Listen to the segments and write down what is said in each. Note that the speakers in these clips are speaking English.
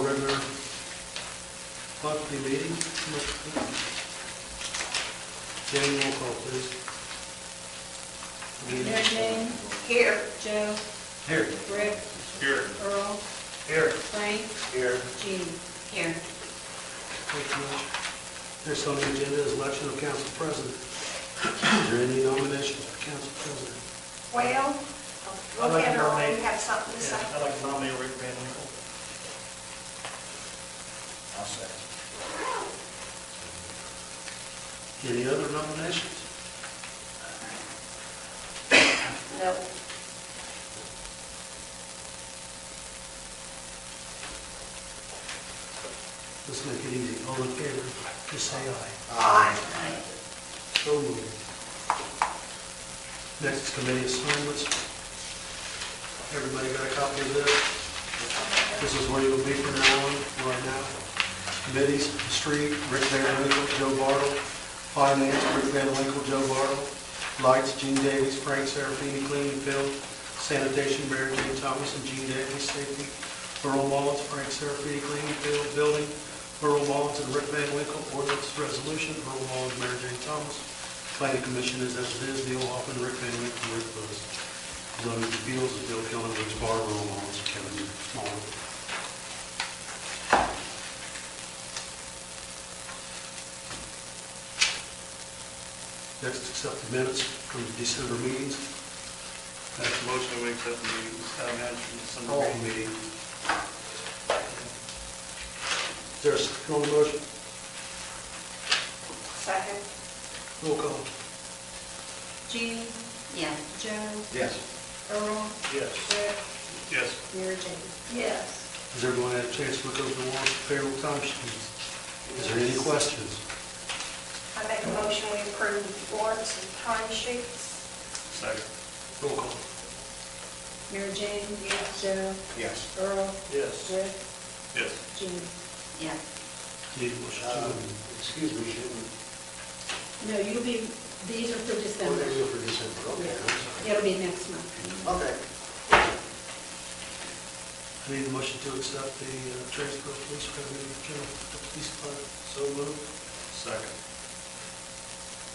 our regular monthly meeting. Jane, roll call, please. Mary Jane? Here. Joe? Here. Rick? Here. Earl? Here. Frank? Here. Jeannie? Here. Thank you much. Next on the agenda is election of council president. Is there any nominations for council president? Well, I'd like to Earl, nominate- you have something to say? Yeah, I'd like to nominate Rick Van Winkle. I'll second. Any other nominations? No. Let's make it easy. All in favor, just say aye. Aye. So moved. Next is committee assignments. Everybody got a copy of this? This is where you'll be from now on, right now. Committees, street, Rick Van Winkle, Joe Bartle. Finance, Rick Van Winkle, Joe Bartle. Lights, Gene Davies, Frank Serafini, cleaning field. Sanitation, Mary Jane Thomas and Gene Davies. Safety, Earl Mullins, Frank Serafini, cleaning field. Building, Earl Mullins and Rick Van Winkle. Ordinance resolution, Earl Mullins, Mary Jane Thomas. Planning Commission is as it is, Neil Hoffman, Rick Van Winkle, Rick Buzz. Zoning Appeals is Bill Killen, Rich Barr, Earl Mullins, Kevin Small. Next, accept the minutes from the December meetings. Make a motion to accept the minutes from December All meeting. meeting. Is there a second on the motion? Second. Roll call. Jeannie? Yes. Joe? Yes. Earl? Yes. Rick? Yes. Mary Jane? Yes. Has everyone had a chance to look over the warrant payroll time sheets? Is there any questions? I make a motion we approve warrants and time sheets. Second. Roll call. Mary Jane? Yes. Joe? Yes. Earl? Yes. Rick? Yes. Jeannie? Yes. Need a motion to Excuse me, shouldn't No, you'll be, these are for we? December. They're for December, okay. I'm sorry. It'll be next month. Okay. I need a motion to accept the transfer of police revenue to general police fund. So moved. Second.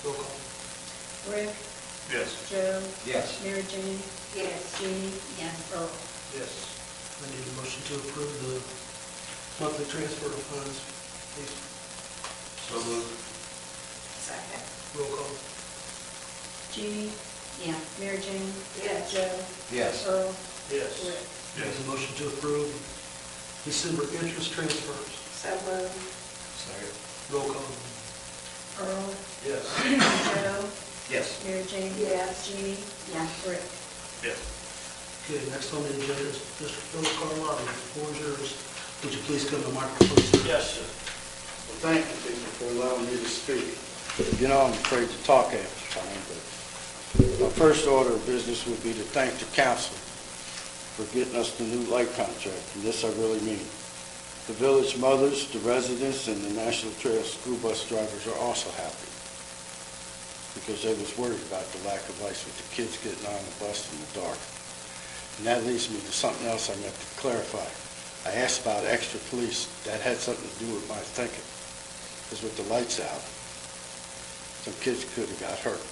Roll call. Rick? Yes. Joe? Yes. Mary Jane? Yes. Jeannie? Yes. Earl? Yes. I need a motion to approve the monthly transfer of funds, please. So moved. Second. Roll call. Jeannie? Yes. Mary Jane? Yes. Joe? Yes. Earl? Yes. Rick? Yes. Need a motion to approve December interest transfers. So moved. Second. Roll call. Earl? Yes. Joe? Yes. Mary Jane? Yes. Jeannie? Yes. Rick? Yes. Okay, next on the agenda is Mr. Philip Carlotti. The floor is yours. Would you please come to the microphone, sir? Yes, sir. Well, thank you, people, for allowing me to speak. You know, I'm afraid to talk after time, but my first order of business would be to thank the council for getting us the new light contract, and this I really mean. The village mothers, the residents, and the National Trail school bus drivers are also happy because they was worried about the lack of lights with the kids getting on the bus in the dark. And that leads me to something else I meant to clarify. I asked about extra police. That had something to do with my thinking. Because with the lights out, some kids could have got hurt.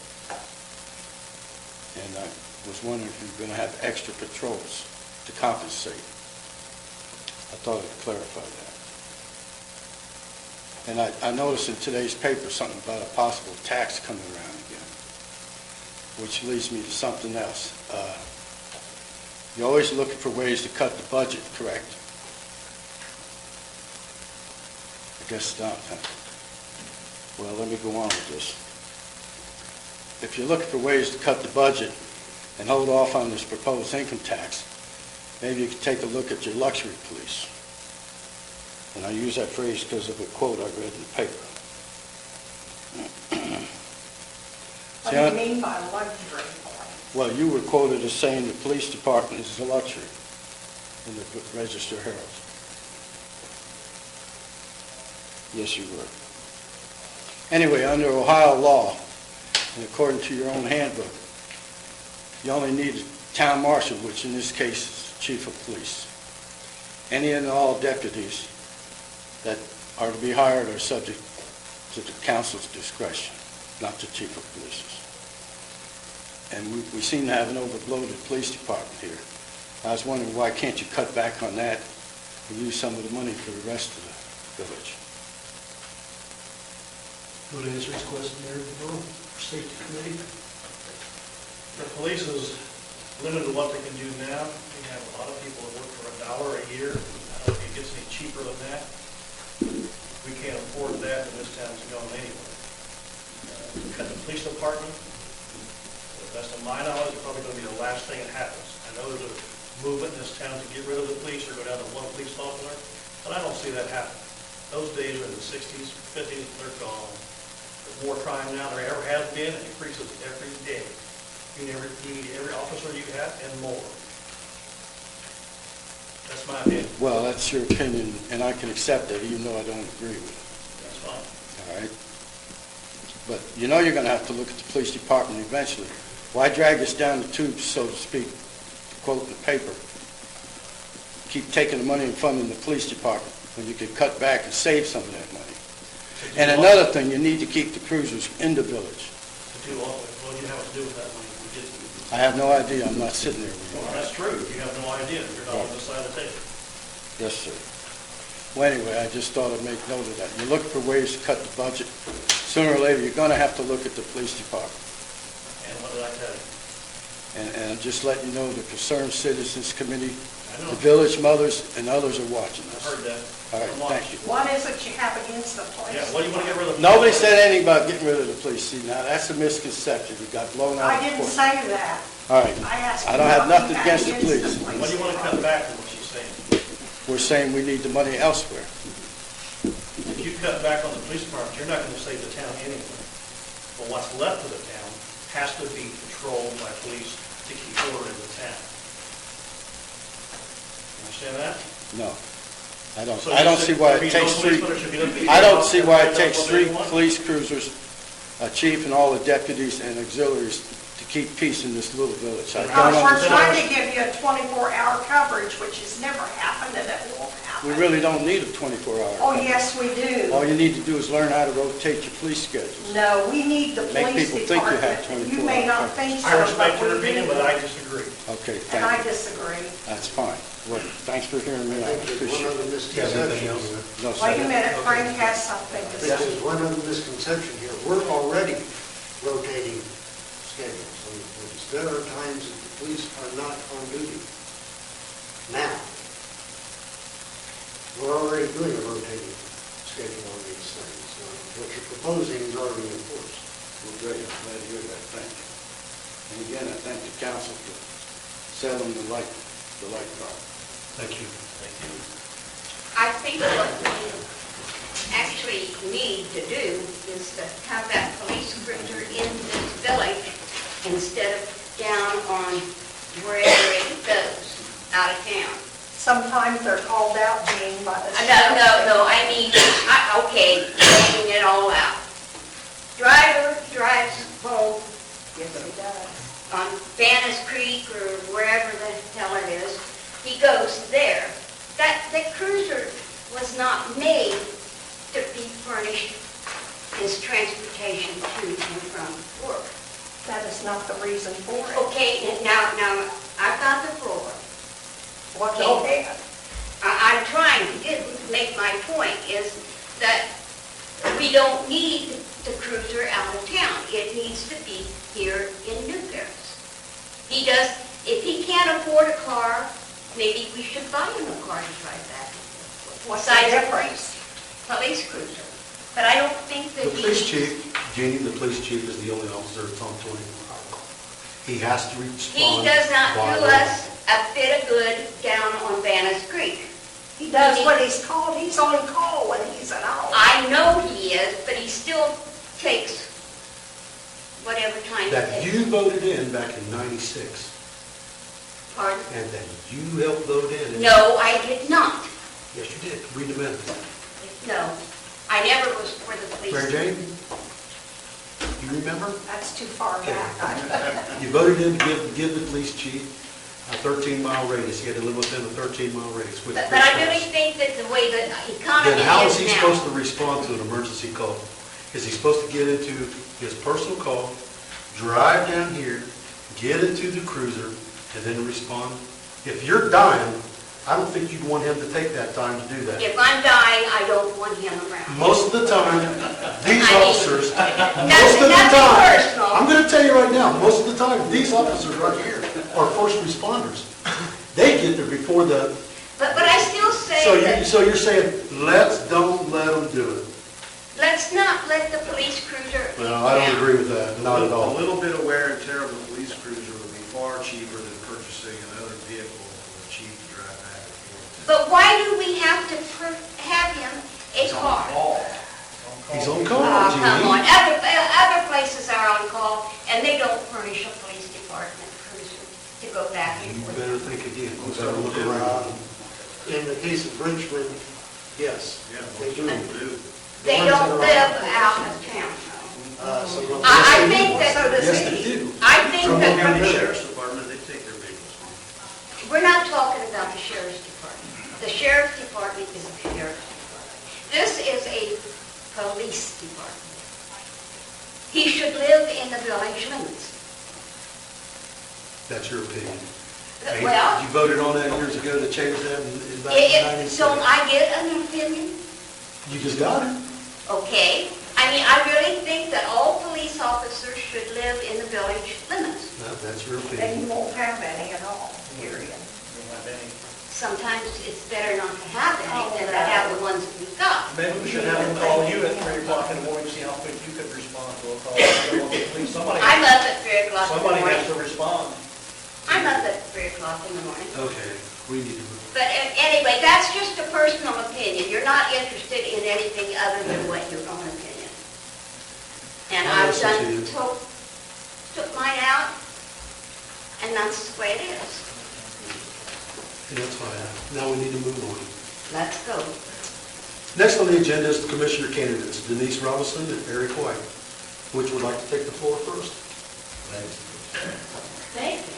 And I was wondering if you're going to have extra patrols to compensate. I thought I'd clarify that. And I noticed in today's paper something about a possible tax coming around again, which leads me to something else. You're always looking for ways to cut the budget, correct? I guess not. Huh? Well, let me go on with this. If you're looking for ways to cut the budget and hold off on this proposed income tax, maybe you could take a look at your luxury police. And I use that phrase because of a quote I read in the paper. What do you mean by luxury? Well, you were quoted as saying the police department is a luxury in the Register Herald. Yes, you were. Anyway, under Ohio law, and according to your own handbook, you only need a town marshal, which in this case is the chief of police. any and all deputies that are to be hired are subject to the council's discretion, not the chief of police's. And we seem to have an overloaded police department here. I was wondering, why can't you cut back on that and use some of the money for the rest of the village? You want to answer this question, Mayor, Bill, Safety Committee? The police is limited to what they can do now. We have a lot of people that work for $1 a year. I don't think it gets any cheaper than that. We can't afford that, and this town's going anywhere. Cut the police department, to the best of my knowledge, it's probably going to be the last thing that happens. I know there's a movement in this town to get rid of the police or go down to one police officer, but I don't see that happen. Those days are in the 60s, 50s, they're gone. There's more crime now than there ever has been, and it increases every day. You need every officer you have and more. That's my opinion. Well, that's your opinion, and I can accept it, even though I don't agree with it. That's fine. All right? But you know you're going to have to look at the police department eventually. Why drag us down the tubes, so to speak, to quote in the paper? Keep taking the money and funding the police department when you could cut back and save some of that money. And another thing, you need to keep the cruisers in the village. To do all, what do you have to do with that money? We did. I have no idea, I'm not sitting there with Well, you. that's true. You have no idea. You're not on this side of the table. Yes, sir. Well, anyway, I just thought I'd make note of that. You look for ways to cut the budget. Sooner or later, you're going to have to look at the police department. And what did I tell you? And just let you know, the Concerned Citizens Committee, I know. the village mothers, and others are watching I've this. heard that. All right, thank you. What is it you have against the police? Yeah, what do you want to get rid of? Nobody said anything about getting rid of the police. See, now, that's a misconception. You got blown out I of didn't court. say that. All right, I asked I you don't have what nothing you had against the police. What do you want to cut back from what she's saying? We're saying we need the money elsewhere. If you cut back on the police department, you're not going to save the town anyway. But what's left of the town has to be patrolled by police to keep order in the town. Understand that? No, I don't. So I don't you see why there it be no takes three. policeman, or should be no- I don't see why it everybody takes does what they 3 want? police cruisers, a chief and all the deputies and auxiliaries to keep peace in this little village. I Because don't we're trying understand. to give you a 24-hour coverage, which has never happened and it won't happen. We really don't need a 24-hour. Oh, yes, we do. All you need to do is learn how to rotate your police schedules. No, we need the Make police people think you have department. You may 24 not hours. think so, I respect but your we opinion, do. but I disagree. Okay, And I thank you. disagree. That's fine. Well, thanks for hearing me I out. think there's Appreciate one it. other You have anything misconception. else? No, Wait a sir. minute, Frank has something I to think say. there's one other misconception here. We're already rotating schedules. I mean, there are times that the police are not on duty. Now, we're already doing a rotating schedule on these things. What you're proposing is already enforced. Well, great. I'm glad to hear that. Thank you. And again, I thank the council for settling the light problem. Thank you. Thank you. I think what we actually need to do is to have that police cruiser in this village instead of down on wherever it goes, out of town. Sometimes they're called out, Jean, by the No, I mean, okay, laying it all out. Driver drives home Yes, he does. on Bannis Creek or wherever the hell it is, he goes there. That cruiser was not made to be furnished as transportation to and from work. That is not the reason for it. Okay, now, I've got the floor. Well, go ahead. I'm trying to make my point is that we don't need the cruiser out of town. It needs to be here in New Paris. If he can't afford a car, maybe we should buy him a car to drive back. What's the Besides a difference? police cruiser. But I don't think that The he... police chief, Jeannie, the police chief is the only officer that's on 24 hours. He has to respond. He does not by do law. us a bit of good down on Bannis Creek. He does what he's called. He's on call when he's at home. I know he is, but he still takes whatever time it That takes. you voted in back in '96, Pardon? and that you helped vote in. No, I did not. Yes, you did. Read the minutes. No, I never was for the police. Mary Jane, you remember? That's too far back. You voted in to give the police chief a 13-mile radius. He had to live within a 13-mile radius. With But I really think that the way the economy Then how is he is supposed to now, respond to an emergency call? Is he supposed to get into his personal call, drive down here, get into the cruiser, and then respond? If you're dying, I don't think you'd want him to take that time to do that. if I'm dying, I don't want him around. Most of the time, these I mean, officers, most of the nothing time, personal. I'm going to tell you right now, most of the time, these officers right here are first responders. They get there before the, But I still say that, so you're saying, don't let them do it. let's not let the police cruiser. Well, I don't down. agree with that, not at A all. little bit of wear and tear of the police cruiser would be far cheaper than purchasing another vehicle for the chief to drive back and forth. But why do we have to have him a car? He's on call, Oh, come on, Jeannie. other places are on call, and they don't furnish a police department cruiser to go back and You forth. better think again, you better look around. In the case of Bridgman, yes, Yeah, they do. most people do. They The ones don't that are- live out of town. So what- I think that, Yes, they do. I think Trumbull that, County Sheriff's Department, they take their vehicles. we're not talking about the sheriff's department. The sheriff's department is a sheriff's department. This is a police department. He should live in the village limits. That's your opinion. Hey, Well, You voted on that years ago to change that in back in don't 96. I get an opinion? You just got it. Okay. I mean, I really think that all police officers should live in the village limits. That's your And opinion. you won't have any at all, period. We don't have any. Sometimes it's better not to have any than to have the ones that we've got. Maybe we should have them call you at 3 o'clock in the morning, see how quick you could respond to a call. Somebody I'm up at 3 o'clock in the somebody has morning. to respond. I'm up at 3 o'clock in the morning. Okay, we need to move. But anyway, that's just a personal opinion. You're not interested in anything other than what your own opinion. And I'll I've listen to done, you. took mine out, and that's the way it is. And that's fine. Now we need to move on. Let's go. Next on the agenda is the commissioner candidates, Denise Robinson and Eric White. Which would like to take the floor first? Thank you.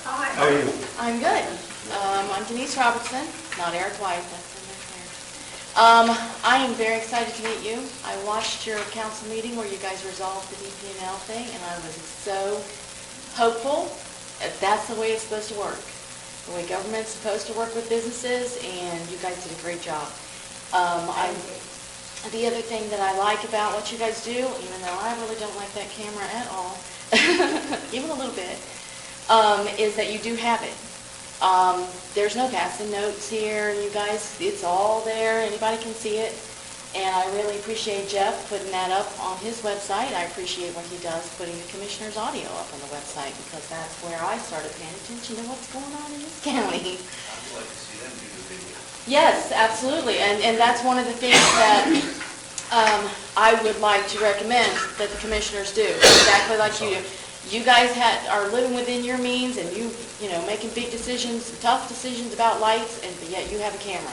Hi. How are you? I'm good. I'm Denise Robertson, not Eric White, that's in there. I am very excited to meet you. I watched your council meeting where you guys resolved the DP&L thing, and I was so hopeful that that's the way it's supposed to work. The way government's supposed to work with businesses, and you guys did a great job. The other thing that I like about what you guys do, even though I really don't like that camera at all, even a little bit, is that you do have it. There's no passing notes here, you guys, it's all there, anybody can see it. And I really appreciate Jeff putting that up on his website. I appreciate what he does, putting the commissioner's audio up on the website, because that's where I started paying attention to what's going on in this county. I'd like to see them do the video. Yes, absolutely, and that's one of the things that I would like to recommend that the commissioners do, exactly like you do. You guys are living within your means, and you know, making big decisions, tough decisions about lights, and yet you have a camera.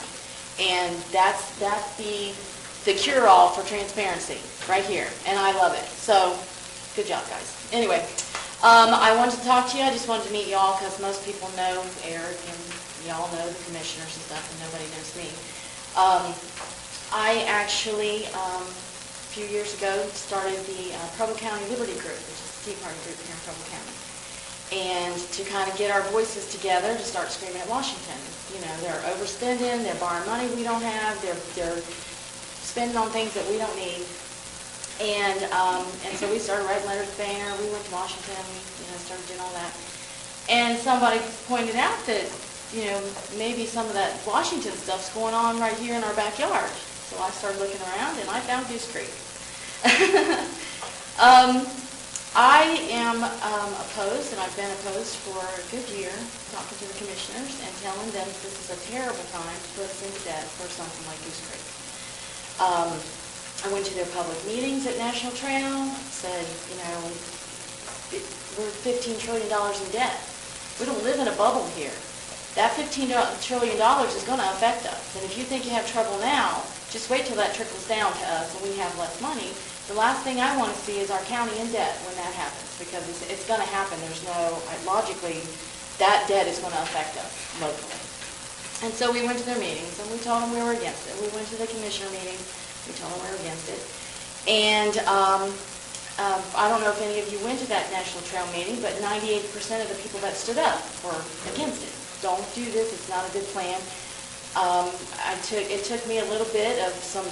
And that's the cure-all for transparency, right here, and I love it. So, good job, guys. Anyway, I wanted to talk to you, I just wanted to meet y'all, because most people know Eric, and y'all know the commissioners and stuff, and nobody knows me. I actually, a few years ago, started the Preble County Liberty Group, which is a Tea Party group here in Preble County. And to kind of get our voices together to start screaming at Washington. You know, they're overspending, they're borrowing money we don't have, they're spending on things that we don't need. And so we started writing letters to Boehner, we went to Washington, started doing all that. And somebody pointed out that, maybe some of that Washington stuff's going on right here in our backyard. So I started looking around and I found Goose Creek. I am opposed, and I've been opposed for a good year, talking to the commissioners and telling them this is a terrible time to put us into debt for something like Goose Creek. I went to their public meetings at National Trail, said, we're $15 trillion in debt. We don't live in a bubble here. That $15 trillion is going to affect us. And if you think you have trouble now, just wait till that trickles down to us and we have less money. The last thing I want to see is our county in debt when that happens, because it's going to happen. There's no, logically, that debt is going to affect us locally. And so we went to their meetings, and we told them we were against it. We went to the commissioner meetings, we told them we were against it. And I don't know if any of you went to that National Trail meeting, but 98% of the people that stood up were against it. Don't do this, it's not a good plan. It took me a little bit of some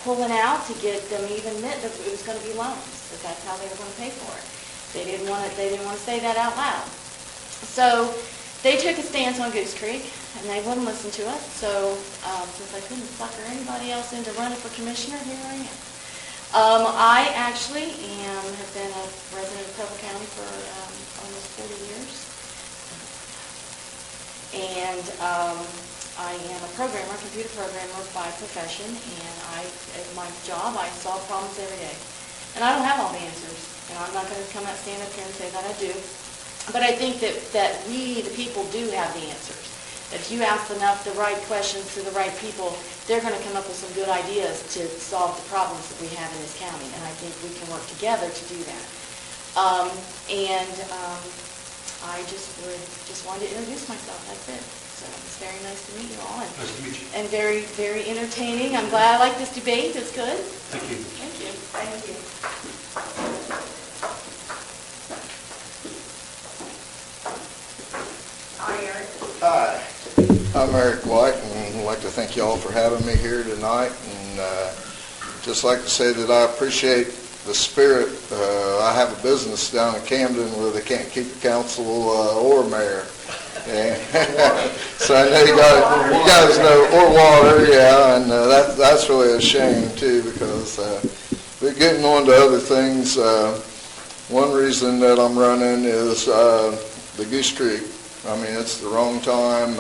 pulling out to get them even admit that it was going to be loans, that that's how they were going to pay for it. They didn't want to say that out loud. So they took a stance on Goose Creek, and they wouldn't listen to us. So since I couldn't sucker anybody else into running for commissioner, here I am. I actually have been a resident of Preble County for almost 40 years. And I am a programmer, computer programmer by profession, and at my job, I solve problems every day. And I don't have all the answers, and I'm not going to stand up here and say that I do. But I think that we, the people, do have the answers. That if you ask enough the right questions to the right people, they're going to come up with some good ideas to solve the problems that we have in this county. And I think we can work together to do that. I just wanted to introduce myself. That's it. So it's very nice to meet you all. Nice to meet you. And very, very entertaining. I'm glad I like this debate. It's good. Thank you. Thank you. Thank you. Hi, Eric. Hi, I'm Eric White, and I'd like to thank you all for having me here tonight, and just like to say that I appreciate the spirit. I have a business down in Camden where they can't keep a council or mayor. And so I know you guys know, or water, yeah, and that's really a shame too, because we're getting on to other things. One reason that I'm running is the Goose Creek. I mean, it's the wrong time,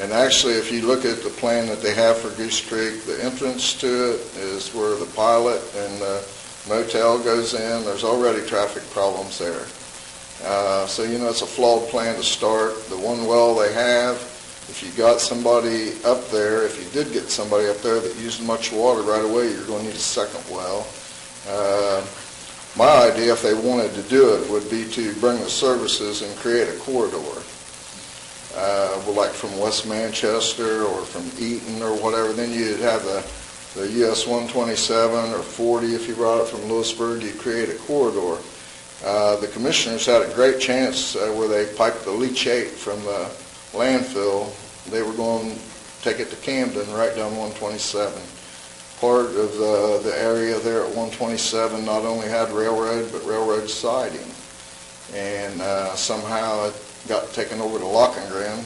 and actually, if you look at the plan that they have for Goose Creek, the entrance to it is where the pilot and the motel goes in. There's already traffic problems there. So, it's a flawed plan to start. The one well they have, if you got somebody up there, if you did get somebody up there that used much water right away, you're going to need a second well. My idea, if they wanted to do it, would be to bring the services and create a corridor. Like from West Manchester or from Eaton or whatever, then you'd have the US 127 or 40 if you brought it from Lewisburg, you'd create a corridor. The commissioners had a great chance where they piped the leachate from the landfill. They were going to take it to Camden right down 127. Part of the area there at 127 not only had railroad, but railroad siding. And somehow it got taken over to Lockengren,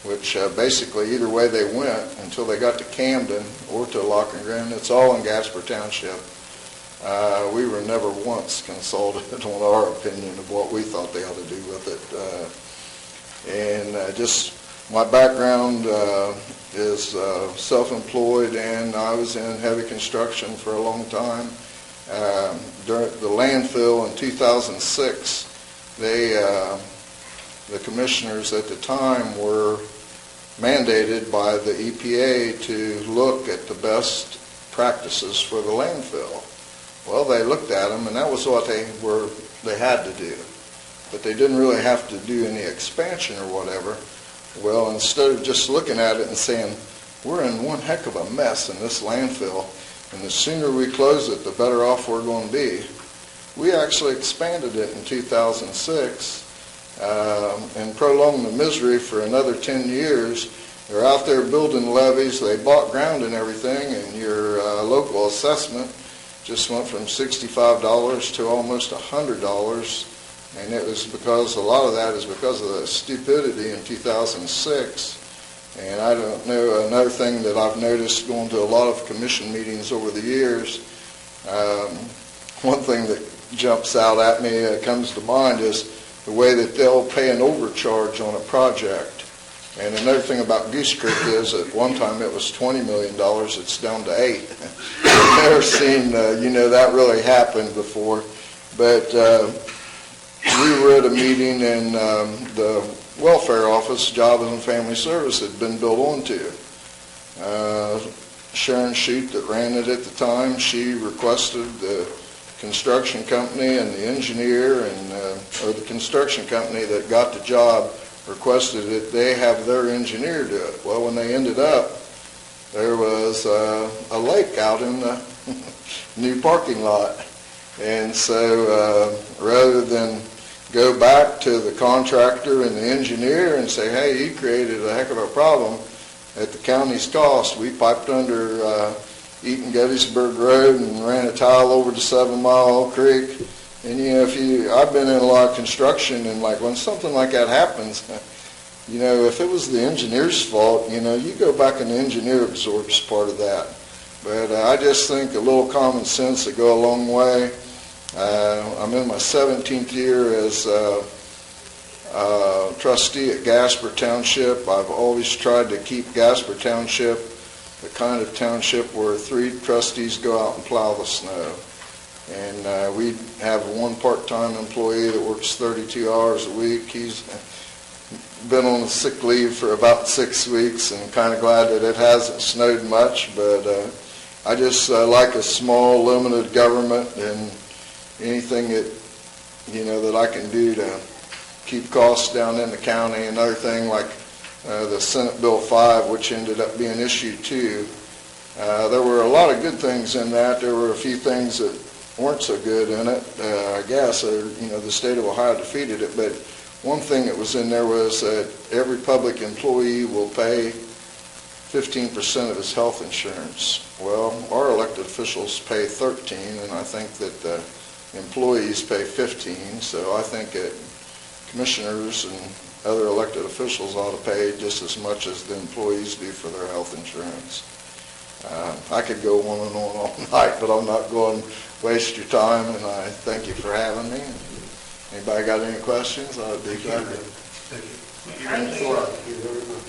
which basically either way they went until they got to Camden or to Lockengren, it's all in Gasper Township. We were never once consulted on our opinion of what we thought they ought to do with it. And just my background is self-employed, and I was in heavy construction for a long time. During the landfill in 2006, the commissioners at the time were mandated by the EPA to look at the best practices for the landfill. Well, they looked at them, and that was what they had to do. But they didn't really have to do any expansion or whatever. Well, instead of just looking at it and saying, we're in one heck of a mess in this landfill, and the sooner we close it, the better off we're going to be, we actually expanded it in 2006 and prolonged the misery for another 10 years. They're out there building levees. They bought ground and everything, and your local assessment just went from $65 to almost $100. And it was because, a lot of that is because of the stupidity in 2006. And I don't know, another thing that I've noticed going to a lot of commission meetings over the years, one thing that jumps out at me, comes to mind, is the way that they'll pay an overcharge on a project. And another thing about Goose Creek is at one time it was $20 million, it's down to $8 million. I've never seen, that really happen before. But we were at a meeting and the welfare office, Job and Family Service, had been built onto. Sharon Shute that ran it at the time, she requested the construction company and the engineer or the construction company that got the job requested that they have their engineer do it. Well, when they ended up, there was a lake out in the new parking lot. And so rather than go back to the contractor and the engineer and say, hey, you created a heck of a problem at the county's cost, we piped under Eaton Gettysburg Road and ran a tile over to 7 Mile Creek. And I've been in a lot of construction, and like when something like that happens, if it was the engineer's fault, you go back and the engineer absorbs part of that. But I just think a little common sense would go a long way. I'm in my 17th year as trustee at Gasper Township. I've always tried to keep Gasper Township the kind of township where 3 trustees go out and plow the snow. And we have one part-time employee that works 32 hours a week. He's been on sick leave for about 6 weeks, and kind of glad that it hasn't snowed much. But I just like a small, limited government, and anything that that I can do to keep costs down in the county. Another thing, like the Senate Bill 5, which ended up being issued too. There were a lot of good things in that. There were a few things that weren't so good in it. I guess the state of Ohio defeated it, but one thing that was in there was that every public employee will pay 15% of his health insurance. Well, our elected officials pay 13%, and I think that the employees pay 15%. So I think that commissioners and other elected officials ought to pay just as much as the employees do for their health insurance. I could go on and on all night, but I'm not going to waste your time, and I thank you for having me. Anybody got any questions? I'd be glad to. Thank you. Thank you very much.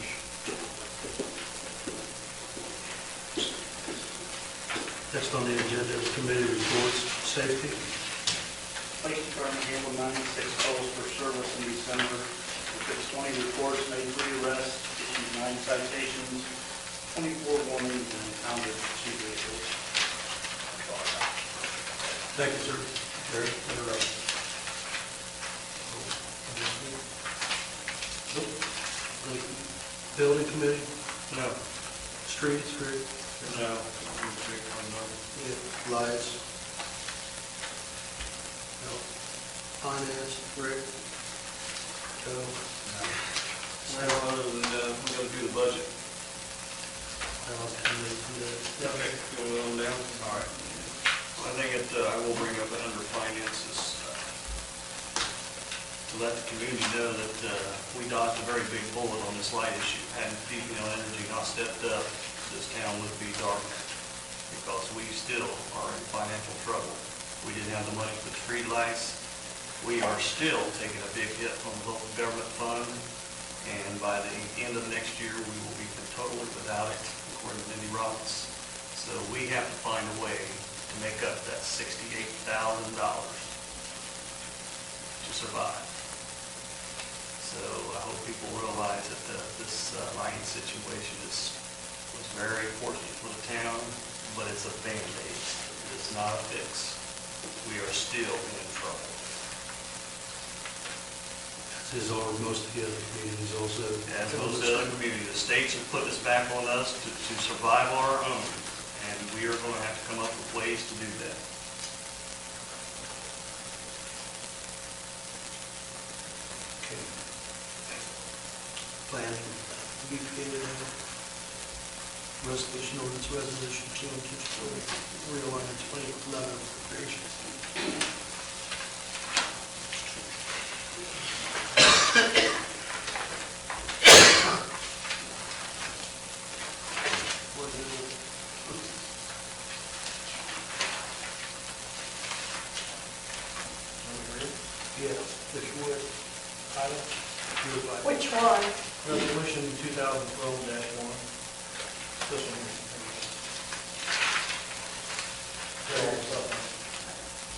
Next on the agenda is committee reports, safety. Police Department handled 96 calls for service in December. We fixed 20 reports, made 3 arrests, issued 9 citations, 24 warnings, and impounded 2 vehicles. That's all I got. Thank you, sir. Jerry, you're up. Building committee? No. Streets, Rick? No. Yeah. Lights? No. Finance, Rick? Joe? Other than, we gotta do the budget. Okay. Going on down? All right. I think I will bring up it under finances, to let the community know that we dodged a very big bullet on this light issue. Had Energy not stepped up, this town would be dark, because we still are in financial trouble. We didn't have the money for the street lights. We are still taking a big hit from the local government fund, and by the end of next year, we will be totally without it, according to Mindy Roberts. So we have to find a way to make up that $68,000 to survive. So I hope people realize that this lighting situation was very fortunate for the town, but it's a Band-Aid. It's not a fix. We are still in trouble. As are most of the other communities also. As most of the other communities, the states have put this back on us to survive on our own, and we are going to have to come up with ways to do that. Okay. Planning, BPA, resolution, ordinance resolution, change, realign 2011 appropriations. Yeah, if you would, Ida, if you would like. Which one? Resolution 2012-1. This one.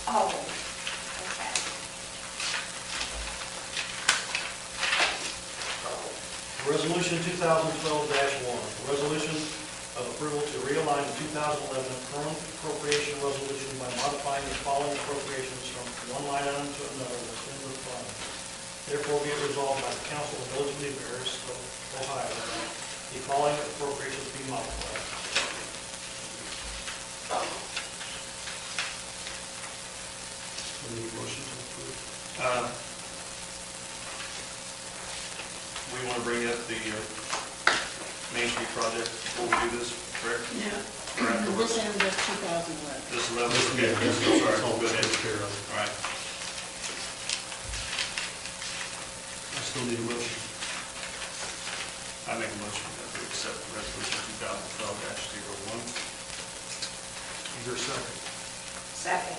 Oh, okay. Resolution 2012-1, resolution of approval to realign underline the 2011 appropriation resolution by modifying the following appropriations from one line item to another within the fund. Therefore, be it resolved by the Council of the Village of New Paris, Ohio, that the following appropriations be modified. Any motion to approve? We want to bring up the Main Street project before we do this, correct? No, Or afterwards? this ends at 2011. This 11, okay, Yes, sorry, it's all go ahead. taken care of. All right. I still need a motion. I make a motion that we accept resolution 2012-01. Is there a second? Second.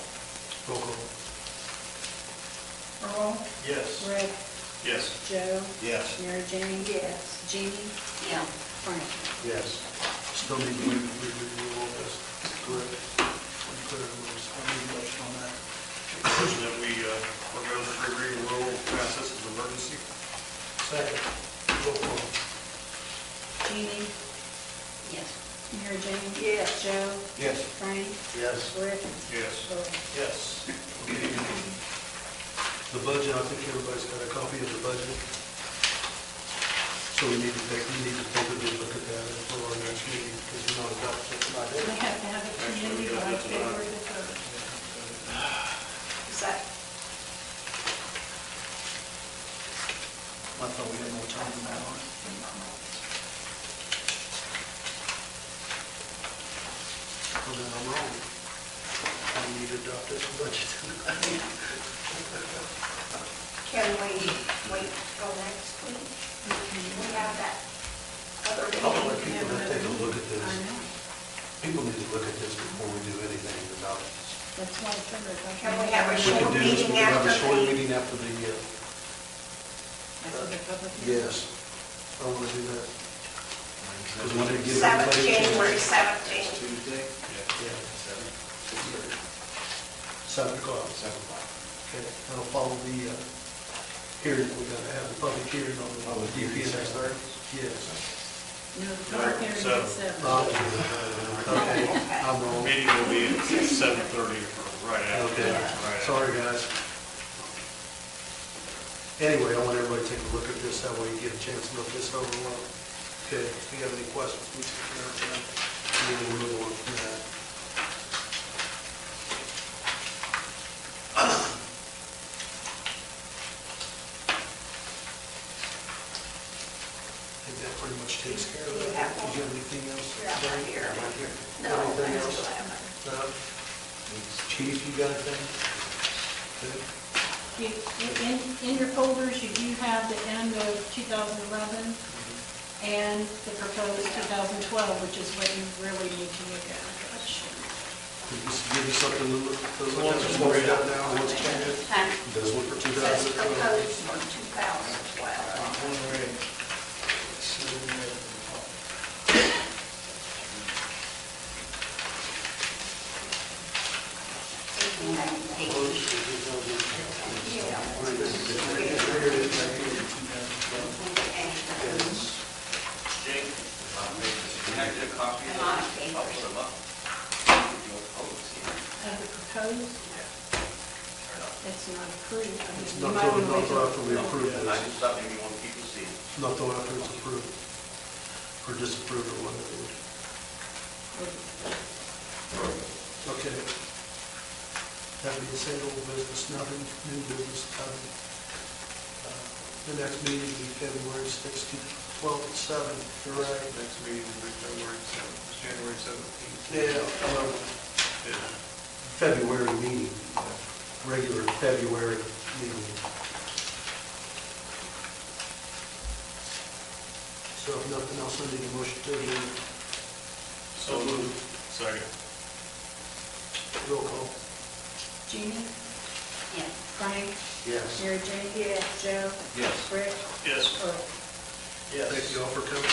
Roll call. Earl, Yes. Rick, Yes. Joe, Yes. Mary Jane. Yes. Jeannie, Yeah. Frank. Yes. Still need to wait for the rule on this. Correct. Put it in those. I need a motion on that. Motion that we forego the third reading rule, pass this as an emergency. Second. Roll call. Jeannie, Yes. Mary Jane. Yes. Joe, Yes. Frank, Yes. Rick, Yes. Earl. Yes. The budget, I think everybody's got a copy of the budget. So we need to take a good look at that for our next meeting, because we're not adopting it tonight. We have to have it Actually, we community got by that tonight. February the 3rd. Is that, I thought we had more time than that on it. Well, then I'm wrong. We need to adopt this budget tonight. can we wait till next week? We have that other I would like meeting. people to take a look at this. I know. People need to look at this before we do anything about it. That's why I figured. Can we have a We short can do this, we meeting can have a after short the, meeting after the, After the public hearing? yes. I want to do that. Because we want to give everybody a January chance. 17th? Tuesday? Yeah. 7. 7 o'clock. 7 o'clock. Okay, that'll follow the hearing, we're going to have the public hearing on the DPS. Yes. No, the public hearing is at 7. Okay, I'm wrong. Meeting will be at 7:30 or right after. Okay, Right after. sorry, guys. Anyway, I want everybody to take a look at this, that way you get a chance to look this over well. Okay, if you have any questions, please take care of them. We will move on from that. I think that pretty much takes care of that. Did you have anything else? Yeah, right here. No, Anything I else? still haven't. No? Chief, you got anything? Good. In your folders, you do have the end of 2011 and the proposed 2012, which is what you really need to look at. Could you give me something to look at, what we got now, what's changed? This one for It says 2012. proposed for 2012. Jake, can I get a copy of Lot that? of papers. I'll put them up. Of the proposed, it's not approved. I mean, It's you not might till, wanna not make till a- after we approve I this, just thought maybe you want people to see it. not till after it's approved, or disapproved, or whatever. Okay. That being said, old business, nothing, new business, nothing. The next meeting will be February 6th, 12 at 7, you're right. Next meeting will be February 7th, it's January 17th. Yeah, Yeah. February meeting, regular February meeting. So if nothing else, I need a motion to adjourn. So moved. Second. Roll call. Jeannie, Yes. Frank, Yes. Mary Jane. Joe, Yes. Rick, Yes. Earl. Yes. Thank you all for coming.